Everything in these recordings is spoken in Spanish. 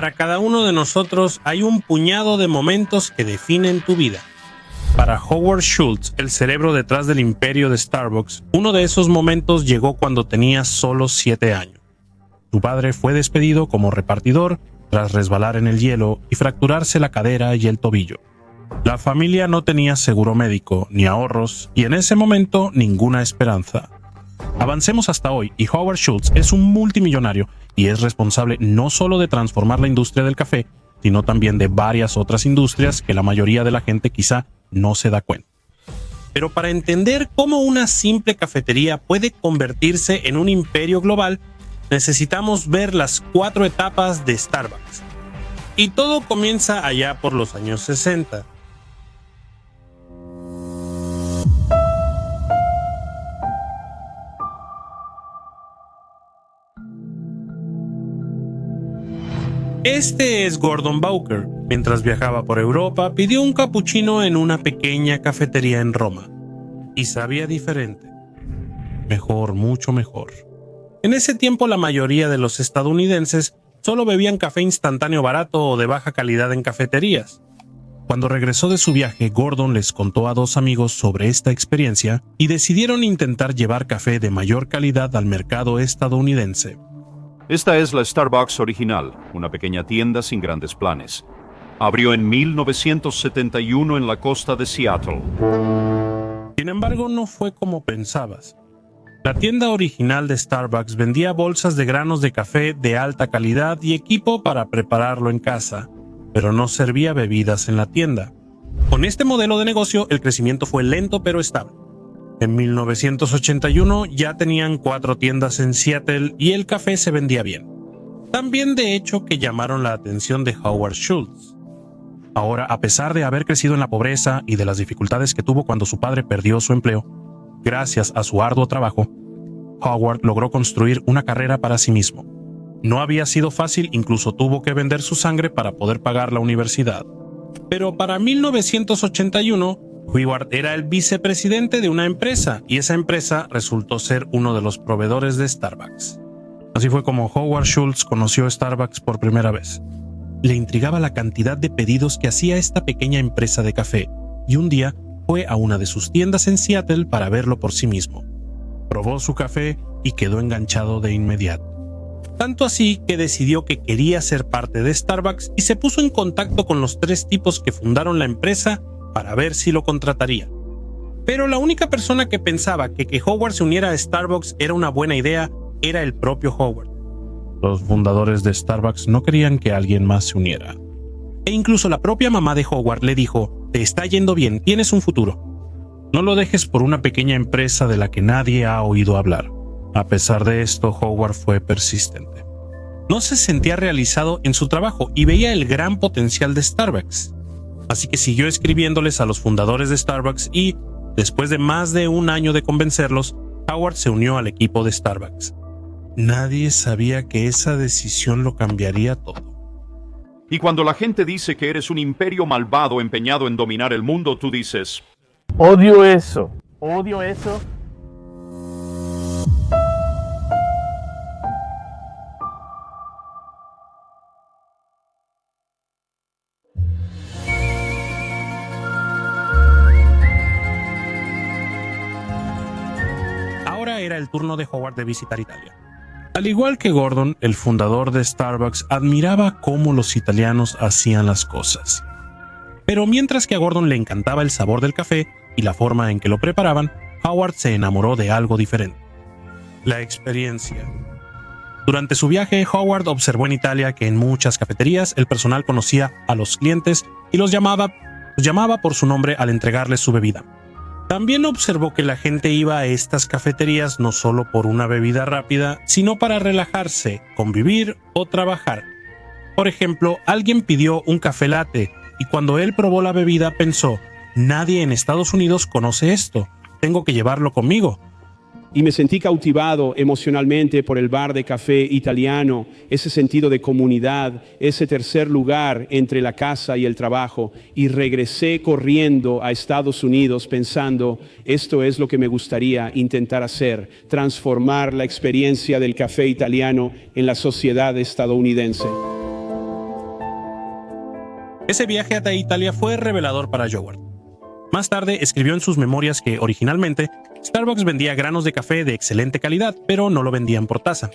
Para cada uno de nosotros hay un puñado de momentos que definen tu vida. Para Howard Schultz, el cerebro detrás del imperio de Starbucks, uno de esos momentos llegó cuando tenía solo 7 años. Su padre fue despedido como repartidor tras resbalar en el hielo y fracturarse la cadera y el tobillo. La familia no tenía seguro médico ni ahorros y en ese momento ninguna esperanza. Avancemos hasta hoy y Howard Schultz es un multimillonario y es responsable no solo de transformar la industria del café, sino también de varias otras industrias que la mayoría de la gente quizá no se da cuenta. Pero para entender cómo una simple cafetería puede convertirse en un imperio global, necesitamos ver las 4 etapas de Starbucks. Y todo comienza allá por los años 60. Este es Gordon Bowker. Mientras viajaba por Europa, pidió un cappuccino en una pequeña cafetería en Roma. Y sabía diferente. Mejor, mucho mejor. En ese tiempo la mayoría de los estadounidenses solo bebían café instantáneo barato o de baja calidad en cafeterías. Cuando regresó de su viaje, Gordon les contó a 2 amigos sobre esta experiencia y decidieron intentar llevar café de mayor calidad al mercado estadounidense. Esta es la Starbucks original, una pequeña tienda sin grandes planes. Abrió en 1971 en la costa de Seattle. Sin embargo, no fue como pensabas. La tienda original de Starbucks vendía bolsas de granos de café de alta calidad y equipo para prepararlo en casa, pero no servía bebidas en la tienda. Con este modelo de negocio, el crecimiento fue lento pero estable. En 1981 ya tenían 4 tiendas en Seattle y el café se vendía bien. También de hecho que llamaron la atención de Howard Schultz. Ahora, a pesar de haber crecido en la pobreza y de las dificultades que tuvo cuando su padre perdió su empleo, gracias a su arduo trabajo, Howard logró construir una carrera para sí mismo. No había sido fácil, incluso tuvo que vender su sangre para poder pagar la universidad. Pero para 1981, Howard era el vicepresidente de una empresa y esa empresa resultó ser uno de los proveedores de Starbucks. Así fue como Howard Schultz conoció Starbucks por primera vez. Le intrigaba la cantidad de pedidos que hacía esta pequeña empresa de café y un día fue a una de sus tiendas en Seattle para verlo por sí mismo. Probó su café y quedó enganchado de inmediato. Tanto así que decidió que quería ser parte de Starbucks y se puso en contacto con los 3 tipos que fundaron la empresa para ver si lo contrataría. Pero la única persona que pensaba que Howard se uniera a Starbucks era una buena idea era el propio Howard. Los fundadores de Starbucks no querían que alguien más se uniera. E incluso la propia mamá de Howard le dijo: «Te está yendo bien, tienes un futuro. No lo dejes por una pequeña empresa de la que nadie ha oído hablar». A pesar de esto, Howard fue persistente. No se sentía realizado en su trabajo y veía el gran potencial de Starbucks. Así que siguió escribiéndoles a los fundadores de Starbucks y, después de más de un año de convencerlos, Howard se unió al equipo de Starbucks. Nadie sabía que esa decisión lo cambiaría todo. Y cuando la gente dice que eres un imperio malvado empeñado en dominar el mundo, tú dices: Odio eso. Odio eso. Ahora era el turno de Howard de visitar Italia. Al igual que Gordon, el fundador de Starbucks admiraba cómo los italianos hacían las cosas. Pero mientras que a Gordon le encantaba el sabor del café y la forma en que lo preparaban, Howard se enamoró de algo diferente: la experiencia. Durante su viaje, Howard observó en Italia que en muchas cafeterías el personal conocía a los clientes y los llamaba por su nombre al entregarles su bebida. También observó que la gente iba a estas cafeterías no solo por una bebida rápida, sino para relajarse, convivir o trabajar. Por ejemplo, alguien pidió un café latte y cuando él probó la bebida pensó: nadie en Estados Unidos conoce esto, tengo que llevarlo conmigo. Y me sentí cautivado emocionalmente por el bar de café italiano, ese sentido de comunidad, ese tercer lugar entre la casa y el trabajo. Y regresé corriendo a Estados Unidos pensando: esto es lo que me gustaría intentar hacer, transformar la experiencia del café italiano en la sociedad estadounidense. Ese viaje hasta Italia fue revelador para Howard. Más tarde escribió en sus memorias que originalmente Starbucks vendía granos de café de excelente calidad, pero no lo vendían por taza.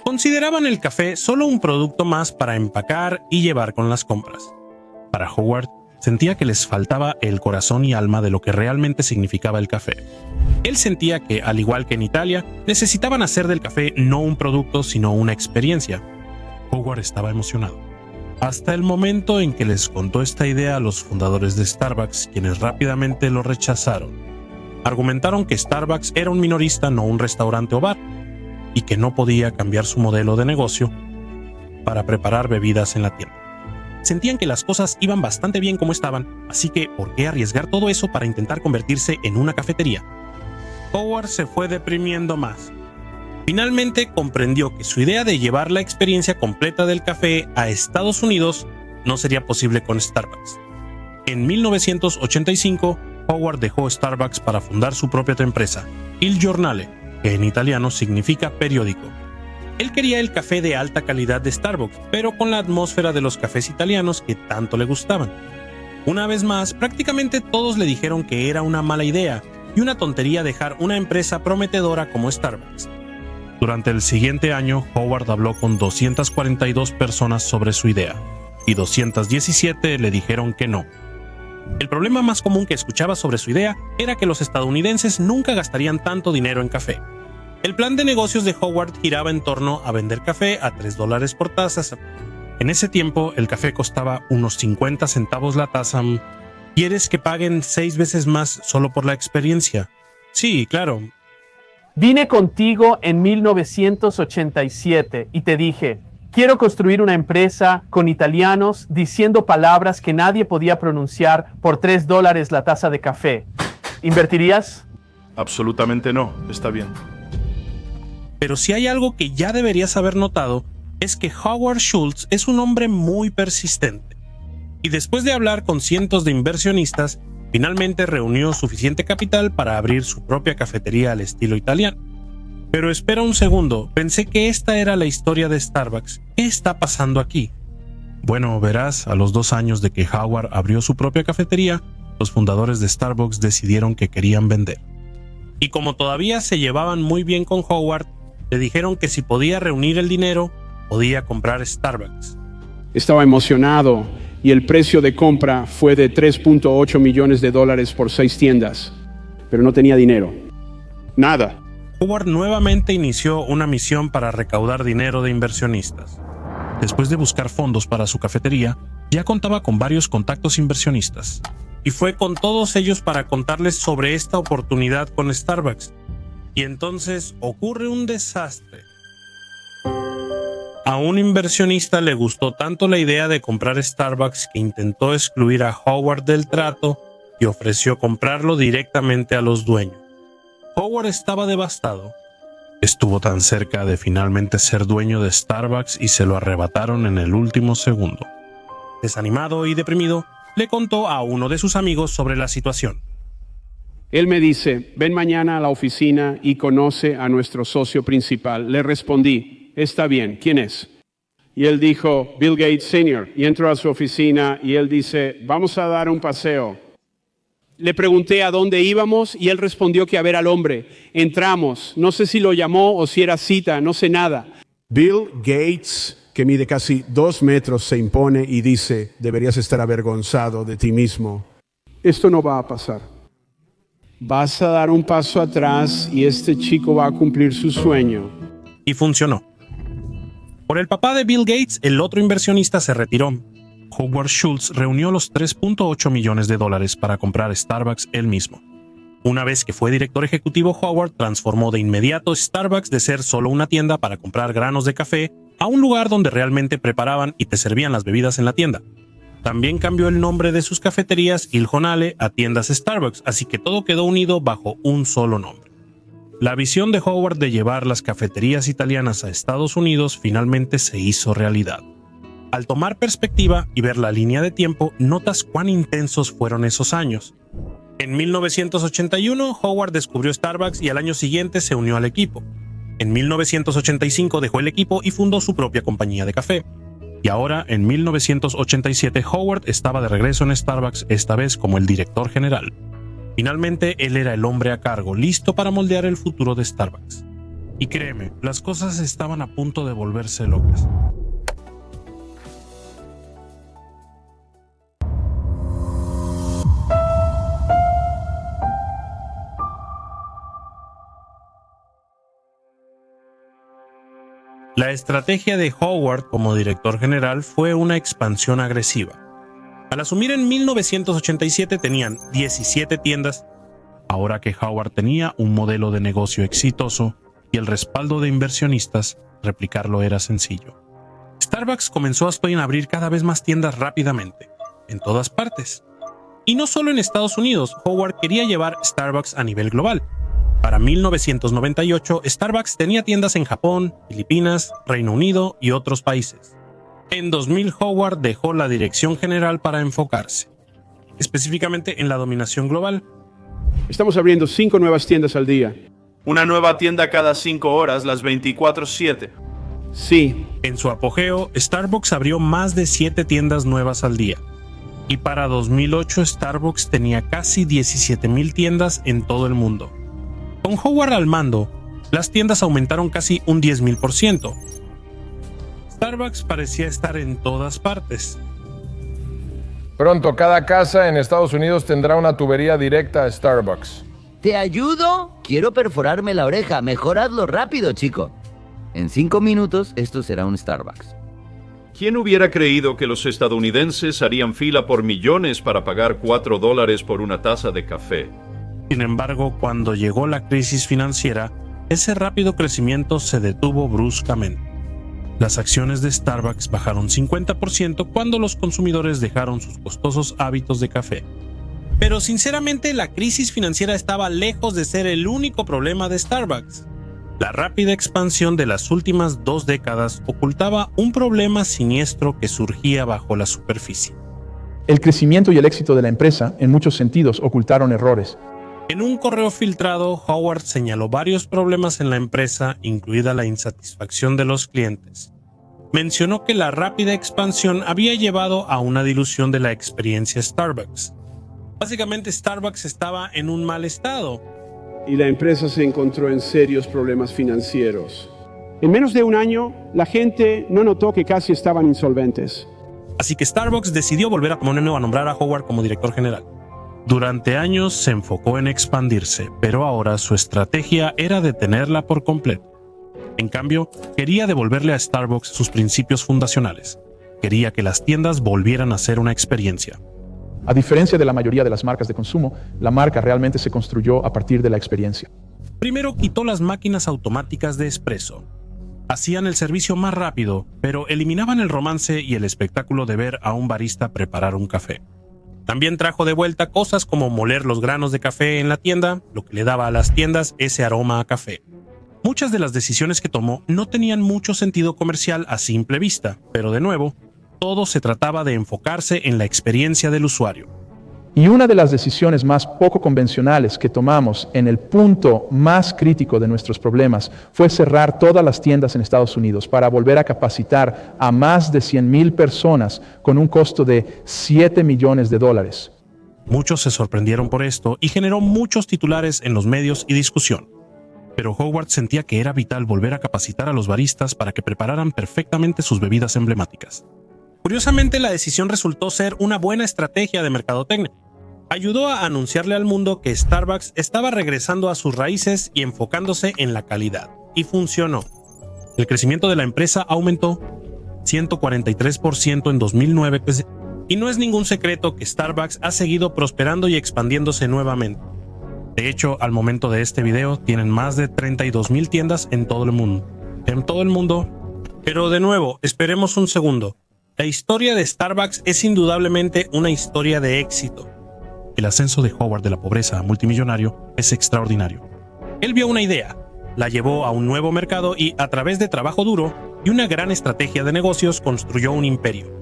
Consideraban el café solo un producto más para empacar y llevar con las compras. Para Howard, sentía que les faltaba el corazón y alma de lo que realmente significaba el café. Él sentía que, al igual que en Italia, necesitaban hacer del café no un producto, sino una experiencia. Howard estaba emocionado. Hasta el momento en que les contó esta idea a los fundadores de Starbucks, quienes rápidamente lo rechazaron. Argumentaron que Starbucks era un minorista, no un restaurante o bar, y que no podía cambiar su modelo de negocio para preparar bebidas en la tienda. Sentían que las cosas iban bastante bien como estaban, así que ¿por qué arriesgar todo eso para intentar convertirse en una cafetería? Howard se fue deprimiendo más. Finalmente comprendió que su idea de llevar la experiencia completa del café a Estados Unidos no sería posible con Starbucks. En 1985, Howard dejó Starbucks para fundar su propia empresa, Il Giornale, que en italiano significa periódico. Él quería el café de alta calidad de Starbucks, pero con la atmósfera de los cafés italianos que tanto le gustaban. Una vez más, prácticamente todos le dijeron que era una mala idea y una tontería dejar una empresa prometedora como Starbucks. Durante el siguiente año, Howard habló con 242 personas sobre su idea, y 217 le dijeron que no. El problema más común que escuchaba sobre su idea era que los estadounidenses nunca gastarían tanto dinero en café. El plan de negocios de Howard giraba en torno a vender café a $3 por taza. En ese tiempo, el café costaba unos 50 centavos la taza. ¿Quieres que paguen 6 veces más solo por la experiencia? Sí, claro. Vine contigo en 1987 y te dije, quiero construir una empresa con italianos diciendo palabras que nadie podía pronunciar por $3 la taza de café. ¿Invertirías? Absolutamente no, está bien. Pero si hay algo que ya deberías haber notado, es que Howard Schultz es un hombre muy persistente. Y después de hablar con cientos de inversionistas, finalmente reunió suficiente capital para abrir su propia cafetería al estilo italiano. Pero espera un segundo, pensé que esta era la historia de Starbucks. ¿Qué está pasando aquí? Bueno, verás, a los 2 años de que Howard abrió su propia cafetería, los fundadores de Starbucks decidieron que querían vender. Y como todavía se llevaban muy bien con Howard, le dijeron que si podía reunir el dinero, podía comprar Starbucks. Estaba emocionado y el precio de compra fue de $3.8 millones por 6 tiendas, pero no tenía dinero. Nada. Howard nuevamente inició una misión para recaudar dinero de inversionistas. Después de buscar fondos para su cafetería, ya contaba con varios contactos inversionistas. Y fue con todos ellos para contarles sobre esta oportunidad con Starbucks. Y entonces ocurre un desastre. A un inversionista le gustó tanto la idea de comprar Starbucks que intentó excluir a Howard del trato y ofreció comprarlo directamente a los dueños. Howard estaba devastado. Estuvo tan cerca de finalmente ser dueño de Starbucks y se lo arrebataron en el último segundo. Desanimado y deprimido, le contó a uno de sus amigos sobre la situación. Él me dice, ven mañana a la oficina y conoce a nuestro socio principal. Le respondí, está bien, ¿quién es? Y él dijo, Bill Gates Sr. Y entró a su oficina y él dice, vamos a dar un paseo. Le pregunté a dónde íbamos y él respondió que a ver al hombre. Entramos, no sé si lo llamó o si era cita, no sé nada. Bill Gates, que mide casi 2 metros, se impone y dice, deberías estar avergonzado de ti mismo. Esto no va a pasar. Vas a dar un paso atrás y este chico va a cumplir su sueño. Y funcionó. Por el papá de Bill Gates, el otro inversionista se retiró. Howard Schultz reunió los $3.8 millones para comprar Starbucks él mismo. Una vez que fue director ejecutivo, Howard transformó de inmediato Starbucks de ser solo una tienda para comprar granos de café a un lugar donde realmente preparaban y te servían las bebidas en la tienda. También cambió el nombre de sus cafeterías Il Giornale a tiendas Starbucks, así que todo quedó unido bajo un solo nombre. La visión de Howard de llevar las cafeterías italianas a Estados Unidos finalmente se hizo realidad. Al tomar perspectiva y ver la línea de tiempo, notas cuán intensos fueron esos años. En 1981, Howard descubrió Starbucks y al año siguiente se unió al equipo. En 1985 dejó el equipo y fundó su propia compañía de café. Y ahora, en 1987, Howard estaba de regreso en Starbucks, esta vez como el director general. Finalmente, él era el hombre a cargo, listo para moldear el futuro de Starbucks. Y créeme, las cosas estaban a punto de volverse locas. La estrategia de Howard como director general fue una expansión agresiva. Al asumir en 1987 tenían 17 tiendas. Ahora que Howard tenía un modelo de negocio exitoso y el respaldo de inversionistas, replicarlo era sencillo. Starbucks comenzó a abrir cada vez más tiendas rápidamente, en todas partes. Y no solo en Estados Unidos, Howard quería llevar Starbucks a nivel global. Para 1998, Starbucks tenía tiendas en Japón, Filipinas, Reino Unido y otros países. En 2000, Howard dejó la dirección general para enfocarse, específicamente en la dominación global. Estamos abriendo 5 nuevas tiendas al día. Una nueva tienda cada 5 horas, las 24/7. Sí, En su apogeo, Starbucks abrió más de 7 tiendas nuevas al día. Y para 2008, Starbucks tenía casi 17,000 tiendas en todo el mundo. Con Howard al mando, las tiendas aumentaron casi un 10,000%. Starbucks parecía estar en todas partes. Pronto cada casa en Estados Unidos tendrá una tubería directa a Starbucks. ¿Te ayudo? Quiero perforarme la oreja. Mejor hazlo rápido, chico. En 5 minutos, esto será un Starbucks. ¿Quién hubiera creído que los estadounidenses harían fila por millones para pagar $4 por una taza de café? Sin embargo, cuando llegó la crisis financiera, ese rápido crecimiento se detuvo bruscamente. Las acciones de Starbucks bajaron 50% cuando los consumidores dejaron sus costosos hábitos de café. Pero sinceramente, la crisis financiera estaba lejos de ser el único problema de Starbucks. La rápida expansión de las últimas 2 décadas ocultaba un problema siniestro que surgía bajo la superficie. El crecimiento y el éxito de la empresa, en muchos sentidos, ocultaron errores. En un correo filtrado, Howard señaló varios problemas en la empresa, incluida la insatisfacción de los clientes. Mencionó que la rápida expansión había llevado a una dilución de la experiencia Starbucks. Básicamente, Starbucks estaba en un mal estado. y la empresa se encontró en serios problemas financieros. En menos de un año, la gente no notó que casi estaban insolventes. Así que Starbucks decidió volver a nombrar a Howard como director general. Durante años se enfocó en expandirse, pero ahora su estrategia era detenerla por completo. En cambio, quería devolverle a Starbucks sus principios fundacionales. Quería que las tiendas volvieran a ser una experiencia. A diferencia de la mayoría de las marcas de consumo, la marca realmente se construyó a partir de la experiencia. Primero quitó las máquinas automáticas de espresso. Hacían el servicio más rápido, pero eliminaban el romance y el espectáculo de ver a un barista preparar un café. También trajo de vuelta cosas como moler los granos de café en la tienda, lo que le daba a las tiendas ese aroma a café. Muchas de las decisiones que tomó no tenían mucho sentido comercial a simple vista, pero de nuevo, todo se trataba de enfocarse en la experiencia del usuario. Y una de las decisiones más poco convencionales que tomamos en el punto más crítico de nuestros problemas fue cerrar todas las tiendas en Estados Unidos para volver a capacitar a más de 100,000 personas con un costo de $7 millones. Muchos se sorprendieron por esto y generó muchos titulares en los medios y discusión. Pero Howard sentía que era vital volver a capacitar a los baristas para que prepararan perfectamente sus bebidas emblemáticas. Curiosamente, la decisión resultó ser una buena estrategia de mercadotecnia. Ayudó a anunciarle al mundo que Starbucks estaba regresando a sus raíces y enfocándose en la calidad. Y funcionó. El crecimiento de la empresa aumentó 143% en 2009, y no es ningún secreto que Starbucks ha seguido prosperando y expandiéndose nuevamente. De hecho, al momento de este video, tienen más de 32,000 tiendas en todo el mundo. Pero de nuevo, esperemos un segundo. La historia de Starbucks es indudablemente una historia de éxito. El ascenso de Howard de la pobreza a multimillonario es extraordinario. Él vio una idea, la llevó a un nuevo mercado y, a través de trabajo duro y una gran estrategia de negocios, construyó un imperio.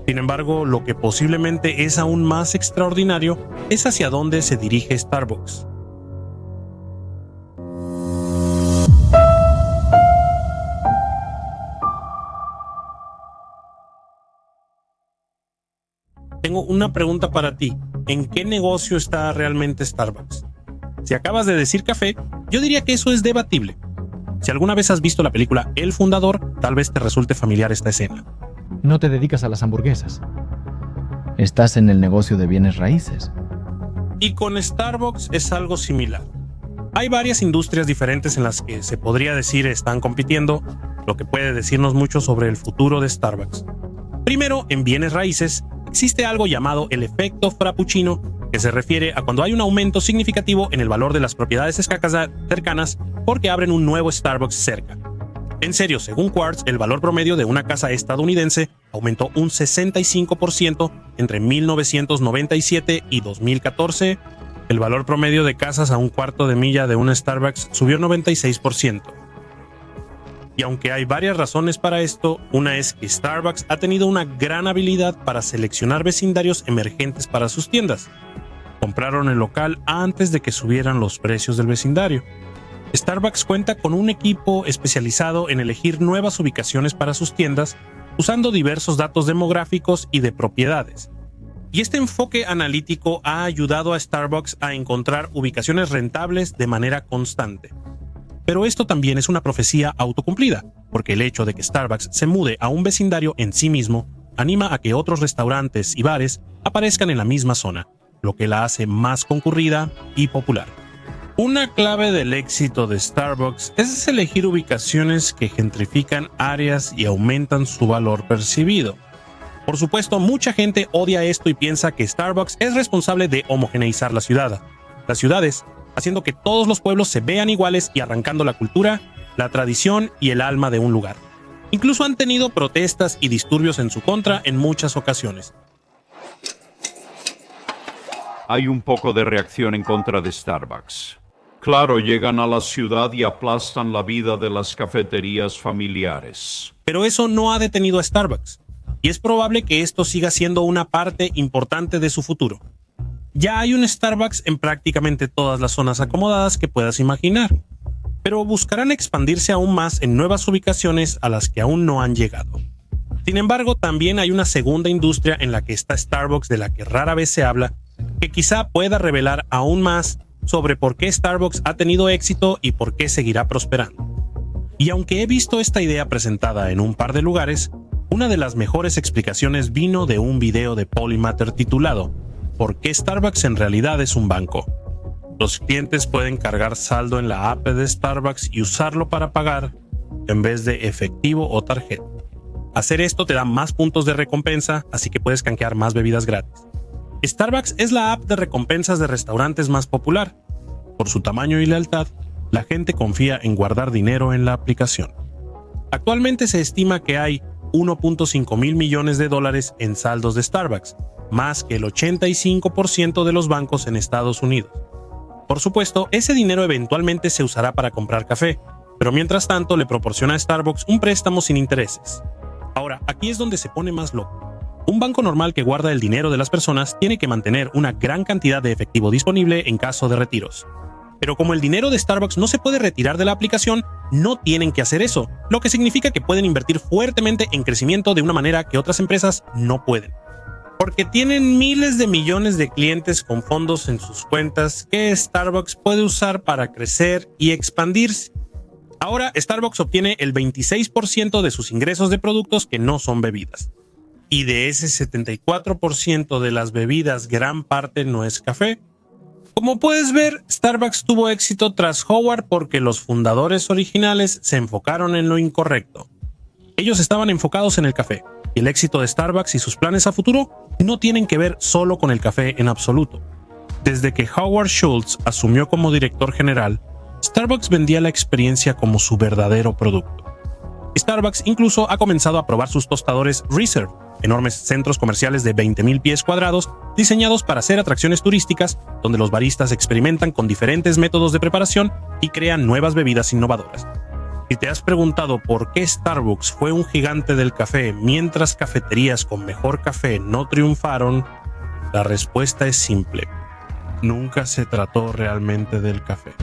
Sin embargo, lo que posiblemente es aún más extraordinario es hacia dónde se dirige Starbucks. tengo una pregunta para ti. ¿En qué negocio está realmente Starbucks? Si acabas de decir café, yo diría que eso es debatible. Si alguna vez has visto la película El Fundador, tal vez te resulte familiar esta escena. No te dedicas a las hamburguesas. Estás en el negocio de bienes raíces. Y con Starbucks es algo similar. Hay varias industrias diferentes en las que se podría decir están compitiendo, lo que puede decirnos mucho sobre el futuro de Starbucks. Primero, en bienes raíces, existe algo llamado el efecto frappuccino, que se refiere a cuando hay un aumento significativo en el valor de las propiedades cercanas porque abren un nuevo Starbucks cerca. En serio, según Quartz, el valor promedio de una casa estadounidense aumentó un 65% entre 1997 y 2014. El valor promedio de casas a un cuarto de milla de un Starbucks subió 96%. Y aunque hay varias razones para esto, una es que Starbucks ha tenido una gran habilidad para seleccionar vecindarios emergentes para sus tiendas. Compraron el local antes de que subieran los precios del vecindario. Starbucks cuenta con un equipo especializado en elegir nuevas ubicaciones para sus tiendas, usando diversos datos demográficos y de propiedades. Y este enfoque analítico ha ayudado a Starbucks a encontrar ubicaciones rentables de manera constante. Pero esto también es una profecía autocumplida, porque el hecho de que Starbucks se mude a un vecindario en sí mismo anima a que otros restaurantes y bares aparezcan en la misma zona, lo que la hace más concurrida y popular. Una clave del éxito de Starbucks es elegir ubicaciones que gentrifican áreas y aumentan su valor percibido. Por supuesto, mucha gente odia esto y piensa que Starbucks es responsable de homogeneizar las ciudades, haciendo que todos los pueblos se vean iguales y arrancando la cultura, la tradición y el alma de un lugar. Incluso han tenido protestas y disturbios en su contra en muchas ocasiones. Hay un poco de reacción en contra de Starbucks. Claro, llegan a la ciudad y aplastan la vida de las cafeterías familiares. Pero eso no ha detenido a Starbucks, y es probable que esto siga siendo una parte importante de su futuro. Ya hay un Starbucks en prácticamente todas las zonas acomodadas que puedas imaginar, pero buscarán expandirse aún más en nuevas ubicaciones a las que aún no han llegado. Sin embargo, también hay una segunda industria en la que está Starbucks de la que rara vez se habla, que quizá pueda revelar aún más sobre por qué Starbucks ha tenido éxito y por qué seguirá prosperando. Y aunque he visto esta idea presentada en un par de lugares, una de las mejores explicaciones vino de un video de Polymatter titulado ¿Por qué Starbucks en realidad es un banco? Los clientes pueden cargar saldo en la app de Starbucks y usarlo para pagar en vez de efectivo o tarjeta. Hacer esto te da más puntos de recompensa, así que puedes canjear más bebidas gratis. Starbucks es la app de recompensas de restaurantes más popular. Por su tamaño y lealtad, la gente confía en guardar dinero en la aplicación. Actualmente se estima que hay 1.5 mil millones de dólares en saldos de Starbucks, más que el 85% de los bancos en Estados Unidos. Por supuesto, ese dinero eventualmente se usará para comprar café, pero mientras tanto le proporciona a Starbucks un préstamo sin intereses. Ahora, aquí es donde se pone más loco. Un banco normal que guarda el dinero de las personas tiene que mantener una gran cantidad de efectivo disponible en caso de retiros. Pero como el dinero de Starbucks no se puede retirar de la aplicación, no tienen que hacer eso, lo que significa que pueden invertir fuertemente en crecimiento de una manera que otras empresas no pueden. Porque tienen miles de millones de clientes con fondos en sus cuentas que Starbucks puede usar para crecer y expandirse. Ahora, Starbucks obtiene el 26% de sus ingresos de productos que no son bebidas. Y de ese 74% de las bebidas, gran parte no es café. Como puedes ver, Starbucks tuvo éxito tras Howard porque los fundadores originales se enfocaron en lo incorrecto. Ellos estaban enfocados en el café, y el éxito de Starbucks y sus planes a futuro no tienen que ver solo con el café en absoluto. Desde que Howard Schultz asumió como director general, Starbucks vendía la experiencia como su verdadero producto. Starbucks incluso ha comenzado a probar sus tostadores Reserve, enormes centros comerciales de 20,000 pies cuadrados diseñados para ser atracciones turísticas donde los baristas experimentan con diferentes métodos de preparación y crean nuevas bebidas innovadoras. Si te has preguntado por qué Starbucks fue un gigante del café mientras cafeterías con mejor café no triunfaron, la respuesta es simple. Nunca se trató realmente del café.